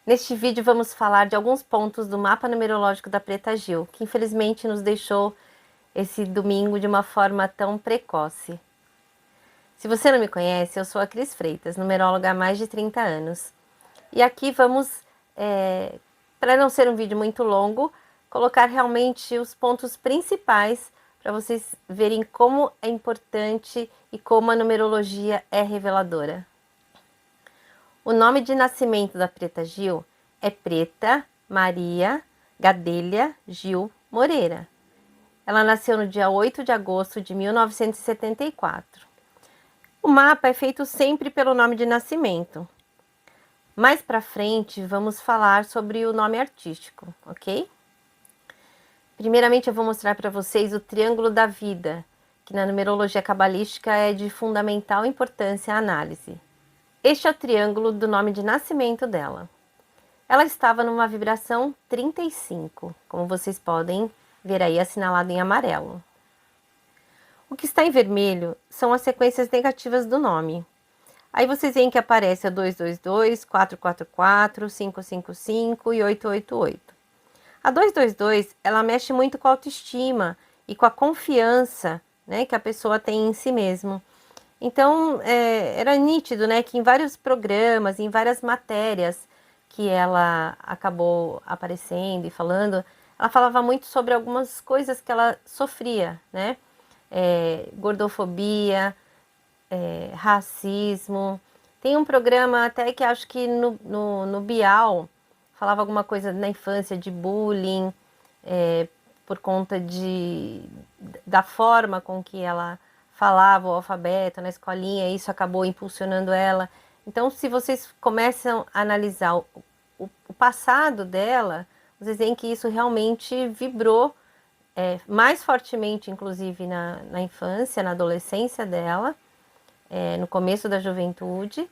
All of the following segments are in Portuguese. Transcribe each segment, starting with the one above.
Neste vídeo vamos falar de alguns pontos do mapa numerológico da Preta Gil, que infelizmente nos deixou esse domingo de uma forma tão precoce. Se você não me conhece, eu sou a Cris Freitas, numeróloga há mais de 30 anos. E aqui vamos, para não ser um vídeo muito longo, colocar realmente os pontos principais para vocês verem como é importante e como a numerologia é reveladora. O nome de nascimento da Preta Gil é Preta Maria Gadelha Gil Moreira. Ela nasceu no dia 8 de agosto de 1974. O mapa é feito sempre pelo nome de nascimento. Mais para frente, vamos falar sobre o nome artístico, ok? Primeiramente, eu vou mostrar para vocês o Triângulo da Vida, que na numerologia cabalística é de fundamental importância à análise. Este é o triângulo do nome de nascimento dela. Ela estava numa vibração 35, como vocês podem ver aí assinalado em amarelo. O que está em vermelho são as sequências negativas do nome. Aí vocês veem que aparece a 222, 444, 555 e 888. A 222, ela mexe muito com a autoestima e com a confiança, né, que a pessoa tem em si mesmo. Então, era nítido, né, que em vários programas, em várias matérias que ela acabou aparecendo e falando, ela falava muito sobre algumas coisas que ela sofria, né? Gordofobia, racismo. Tem um programa até que acho que no Bial falava alguma coisa na infância de bullying, por conta da forma com que ela falava o alfabeto na escolinha, isso acabou impulsionando ela. Então, se vocês começam a analisar o passado dela, vocês veem que isso realmente vibrou mais fortemente, inclusive na infância, na adolescência dela, no começo da juventude,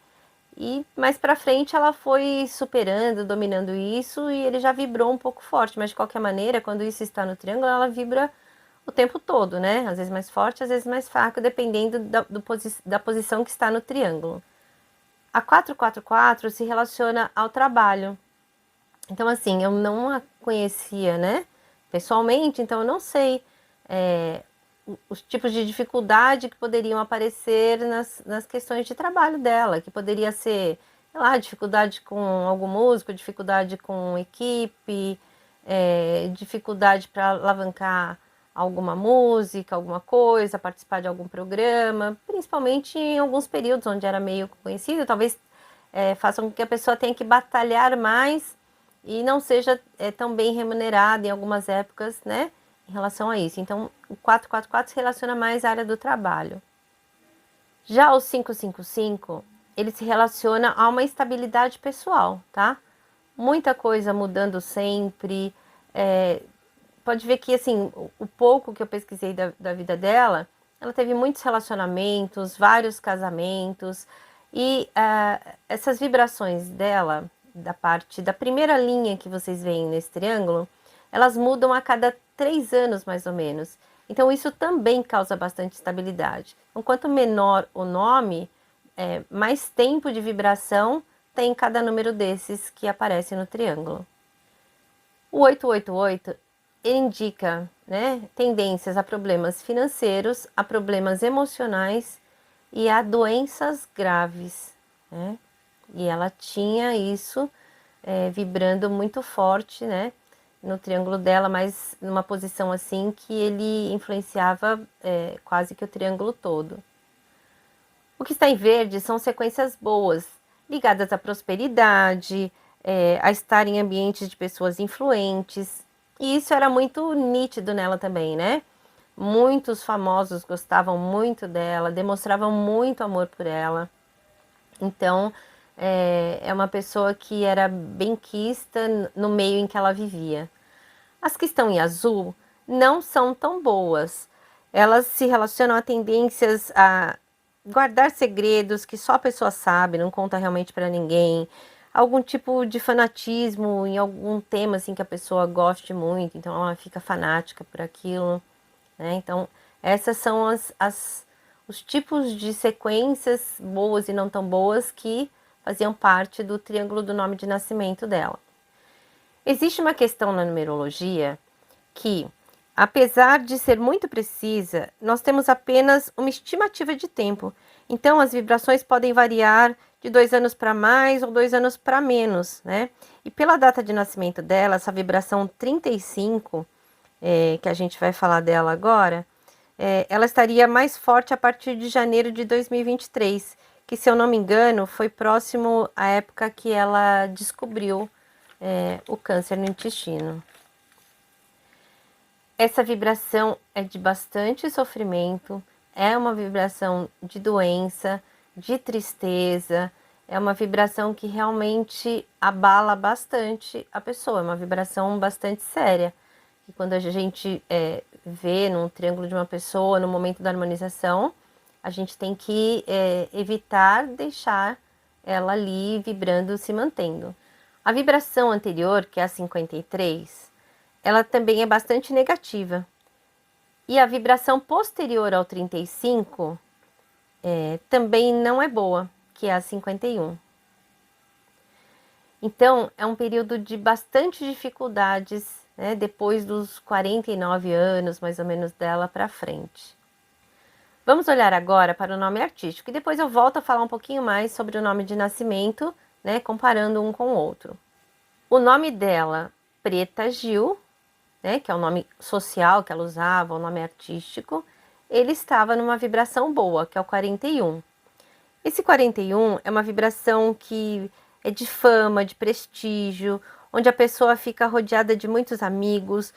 e mais para frente ela foi superando, dominando isso, e ele já vibrou um pouco forte, mas de qualquer maneira, quando isso está no triângulo, ela vibra o tempo todo, né? Às vezes mais forte, às vezes mais fraco, dependendo da posição que está no triângulo. A 444 se relaciona ao trabalho. Então, assim, eu não a conhecia, né? Pessoalmente, então eu não sei os tipos de dificuldade que poderiam aparecer nas questões de trabalho dela, que poderia ser, sei lá, dificuldade com algum músico, dificuldade com equipe, dificuldade para alavancar alguma música, alguma coisa, participar de algum programa, principalmente em alguns períodos onde era meio conhecido, talvez façam com que a pessoa tenha que batalhar mais e não seja tão bem remunerada em algumas épocas, né, em relação a isso. Então, o 444 se relaciona mais à área do trabalho. Já o 555, ele se relaciona a uma estabilidade pessoal, tá? Muita coisa mudando sempre, pode ver que, assim, o pouco que eu pesquisei da vida dela, ela teve muitos relacionamentos, vários casamentos, e essas vibrações dela, da parte da primeira linha que vocês veem nesse triângulo, elas mudam a cada 3 anos, mais ou menos. Então, isso também causa bastante estabilidade. Então, quanto menor o nome, mais tempo de vibração tem cada número desses que aparece no triângulo. O 888 indica, né, tendências a problemas financeiros, a problemas emocionais e a doenças graves, né? E ela tinha isso vibrando muito forte, né, no triângulo dela, mas numa posição assim que ele influenciava quase que o triângulo todo. O que está em verde são sequências boas, ligadas à prosperidade, a estar em ambientes de pessoas influentes. E isso era muito nítido nela também, né? Muitos famosos gostavam muito dela, demonstravam muito amor por ela. Então, é uma pessoa que era benquista no meio em que ela vivia. As que estão em azul não são tão boas. Elas se relacionam a tendências a guardar segredos que só a pessoa sabe, não conta realmente para ninguém. Algum tipo de fanatismo em algum tema assim que a pessoa goste muito, então ela fica fanática por aquilo, né? Então, essas são os tipos de sequências boas e não tão boas que faziam parte do triângulo do nome de nascimento dela. Existe uma questão na numerologia que, apesar de ser muito precisa, nós temos apenas uma estimativa de tempo. Então, as vibrações podem variar de 2 anos para mais ou 2 anos para menos, né? E pela data de nascimento dela, essa vibração 35, que a gente vai falar dela agora, ela estaria mais forte a partir de janeiro de 2023, que, se eu não me engano, foi próximo à época que ela descobriu o câncer no intestino. Essa vibração é de bastante sofrimento, é uma vibração de doença, de tristeza, é uma vibração que realmente abala bastante a pessoa, é uma vibração bastante séria. E quando a gente vê num triângulo de uma pessoa, no momento da harmonização, a gente tem que evitar deixar ela ali vibrando, se mantendo. A vibração anterior, que é a 53, ela também é bastante negativa. E a vibração posterior ao 35 também não é boa, que é a 51. Então, é um período de bastante dificuldades, né, depois dos 49 anos, mais ou menos, dela para frente. Vamos olhar agora para o nome artístico e depois eu volto a falar um pouquinho mais sobre o nome de nascimento, né, comparando um com o outro. O nome dela, Preta Gil, né, que é o nome social que ela usava, o nome artístico, ele estava numa vibração boa, que é o 41. Esse 41 é uma vibração que é de fama, de prestígio, onde a pessoa fica rodeada de muitos amigos,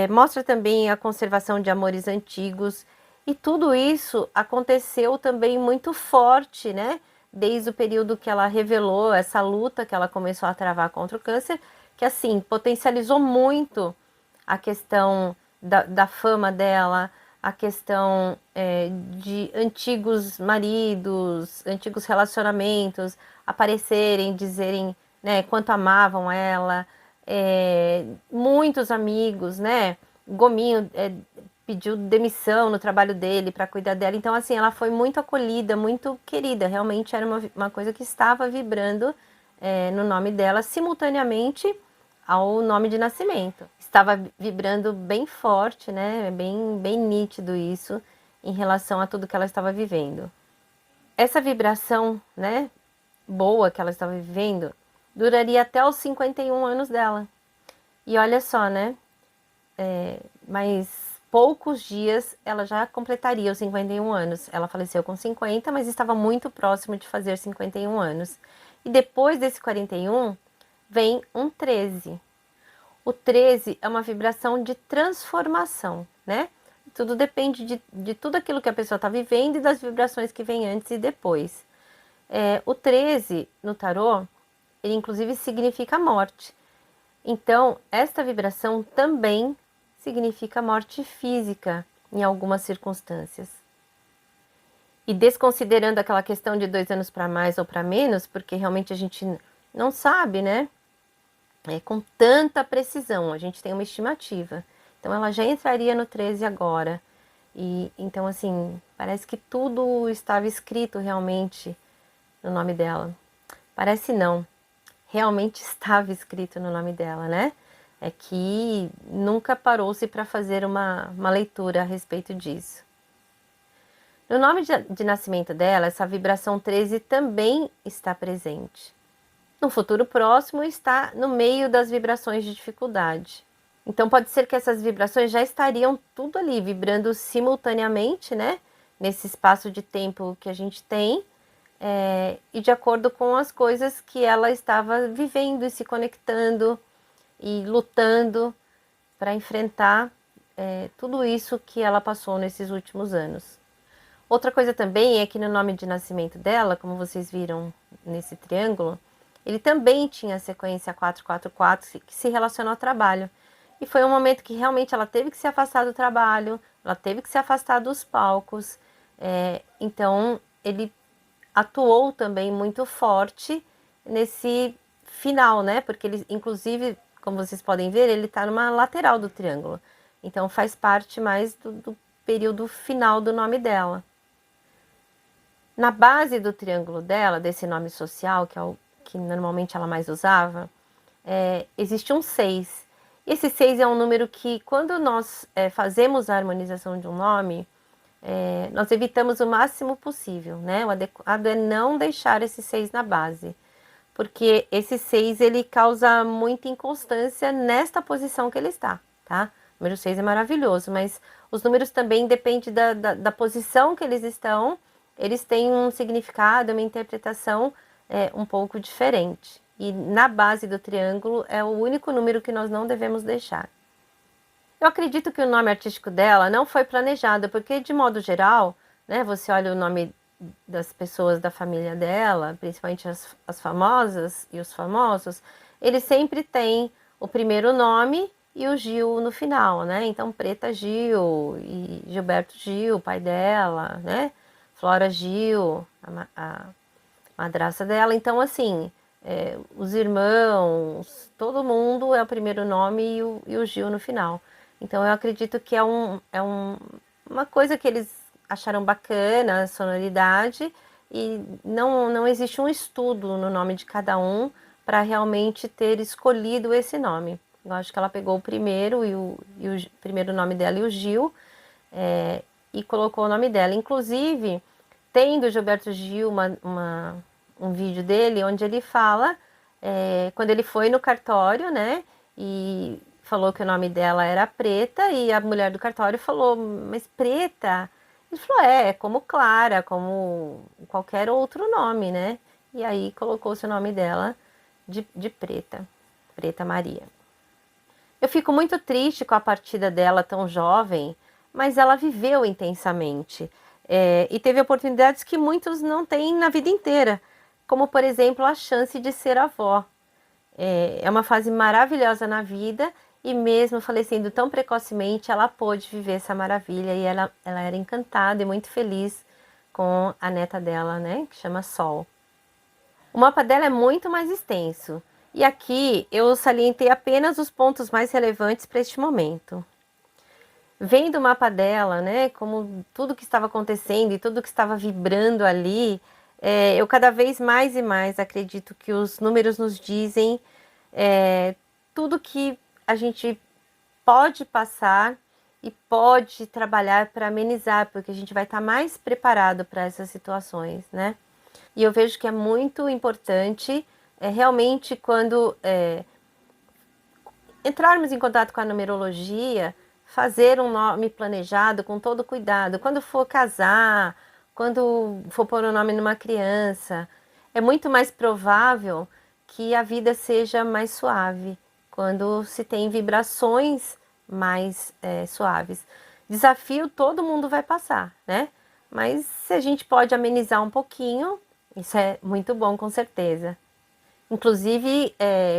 mostra também a conservação de amores antigos, e tudo isso aconteceu também muito forte, né? Desde o período que ela revelou essa luta que ela começou a travar contra o câncer, que assim potencializou muito a questão da fama dela, a questão de antigos maridos, antigos relacionamentos aparecerem, dizerem, né, quanto amavam ela, muitos amigos, né? Gominho pediu demissão no trabalho dele para cuidar dela, então assim, ela foi muito acolhida, muito querida, realmente era uma coisa que estava vibrando no nome dela simultaneamente ao nome de nascimento. Estava vibrando bem forte, né? Bem nítido isso em relação a tudo que ela estava vivendo. Essa vibração, né, boa que ela estava vivendo, duraria até os 51 anos dela. E olha só, né? Mais poucos dias ela já completaria os 51 anos. Ela faleceu com 50, mas estava muito próximo de fazer 51 anos. E depois desse 41, vem um 13. O 13 é uma vibração de transformação, né? Tudo depende de tudo aquilo que a pessoa está vivendo e das vibrações que vem antes e depois. O 13 no tarô, ele inclusive significa morte. Então, esta vibração também significa morte física em algumas circunstâncias. E desconsiderando aquela questão de 2 anos para mais ou para menos, porque realmente a gente não sabe, né? Com tanta precisão, a gente tem uma estimativa. Então, ela já entraria no 13 agora. E então, assim, parece que tudo estava escrito realmente no nome dela. Parece não, realmente estava escrito no nome dela, né? É que nunca parou-se para fazer uma leitura a respeito disso. No nome de nascimento dela, essa vibração 13 também está presente. No futuro próximo está no meio das vibrações de dificuldade. Então pode ser que essas vibrações já estariam tudo ali, vibrando simultaneamente, né? Nesse espaço de tempo que a gente tem, e de acordo com as coisas que ela estava vivendo e se conectando e lutando para enfrentar tudo isso que ela passou nesses últimos anos. Outra coisa também é que no nome de nascimento dela, como vocês viram nesse triângulo, ele também tinha a sequência 444 que se relaciona ao trabalho. E foi um momento que realmente ela teve que se afastar do trabalho, ela teve que se afastar dos palcos. Então, ele atuou também muito forte nesse final, né? Porque ele, inclusive, como vocês podem ver, ele está numa lateral do triângulo. Então, faz parte mais do período final do nome dela. Na base do triângulo dela, desse nome social, que é o que normalmente ela mais usava, existe um 6. Esse 6 é um número que, quando nós fazemos a harmonização de um nome, nós evitamos o máximo possível, né? O adequado é não deixar esse 6 na base, porque esse 6 ele causa muita inconstância nesta posição que ele está, tá? O número 6 é maravilhoso, mas os números também dependem da posição que eles estão, eles têm um significado, uma interpretação um pouco diferente. E na base do triângulo é o único número que nós não devemos deixar. Eu acredito que o nome artístico dela não foi planejado, porque de modo geral, né, você olha o nome das pessoas da família dela, principalmente as famosas e os famosos, eles sempre têm o primeiro nome e o Gil no final, né? Então, Preta Gil e Gilberto Gil, pai dela, né? Flora Gil, a madrasta dela. Então, assim, os irmãos, todo mundo é o primeiro nome e o Gil no final. Então, eu acredito que uma coisa que eles acharam bacana, a sonoridade, e não existe um estudo no nome de cada um para realmente ter escolhido esse nome. Eu acho que ela pegou o primeiro e o primeiro nome dela e o Gil, e colocou o nome dela. Inclusive, tem do Gilberto Gil um vídeo dele onde ele fala quando ele foi no cartório, né? E falou que o nome dela era Preta, e a mulher do cartório falou, mas Preta? Ele falou, é como Clara, como qualquer outro nome, né? E aí colocou-se o nome dela de Preta, Preta Maria. Eu fico muito triste com a partida dela tão jovem, mas ela viveu intensamente. E teve oportunidades que muitos não têm na vida inteira, como, por exemplo, a chance de ser avó. É uma fase maravilhosa na vida, e mesmo falecendo tão precocemente, ela pôde viver essa maravilha, e ela era encantada e muito feliz com a neta dela, né, que chama Sol. O mapa dela é muito mais extenso, e aqui eu salientei apenas os pontos mais relevantes para este momento. Vendo o mapa dela, né, como tudo que estava acontecendo e tudo que estava vibrando ali, eu cada vez mais e mais acredito que os números nos dizem tudo que a gente pode passar e pode trabalhar para amenizar, porque a gente vai estar mais preparado para essas situações, né? E eu vejo que é muito importante, realmente, quando entrarmos em contato com a numerologia, fazer um nome planejado com todo cuidado. Quando for casar, quando for pôr o nome numa criança, é muito mais provável que a vida seja mais suave, quando se tem vibrações mais suaves. Desafio todo mundo vai passar, né? Mas se a gente pode amenizar um pouquinho, isso é muito bom, com certeza. Inclusive,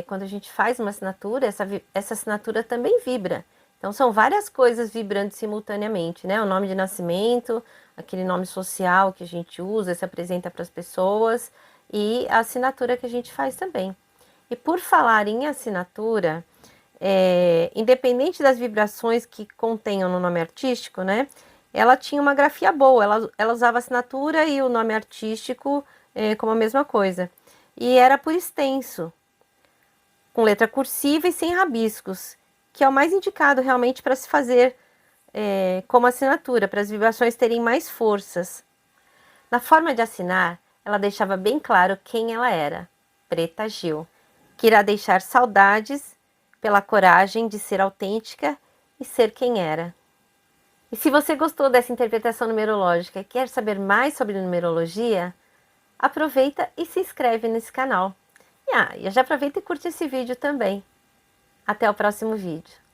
quando a gente faz uma assinatura, essa assinatura também vibra. Então, são várias coisas vibrando simultaneamente, né? O nome de nascimento, aquele nome social que a gente usa, se apresenta para as pessoas, e a assinatura que a gente faz também. E por falar em assinatura, independente das vibrações que contenham no nome artístico, né? Ela tinha uma grafia boa, ela usava assinatura e o nome artístico como a mesma coisa. E era por extenso, com letra cursiva e sem rabiscos, que é o mais indicado realmente para se fazer como assinatura, para as vibrações terem mais forças. Na forma de assinar, ela deixava bem claro quem ela era, Preta Gil, que irá deixar saudades pela coragem de ser autêntica e ser quem era. E se você gostou dessa interpretação numerológica e quer saber mais sobre numerologia, aproveita e se inscreve nesse canal. E já aproveita e curte esse vídeo também. Até o próximo vídeo.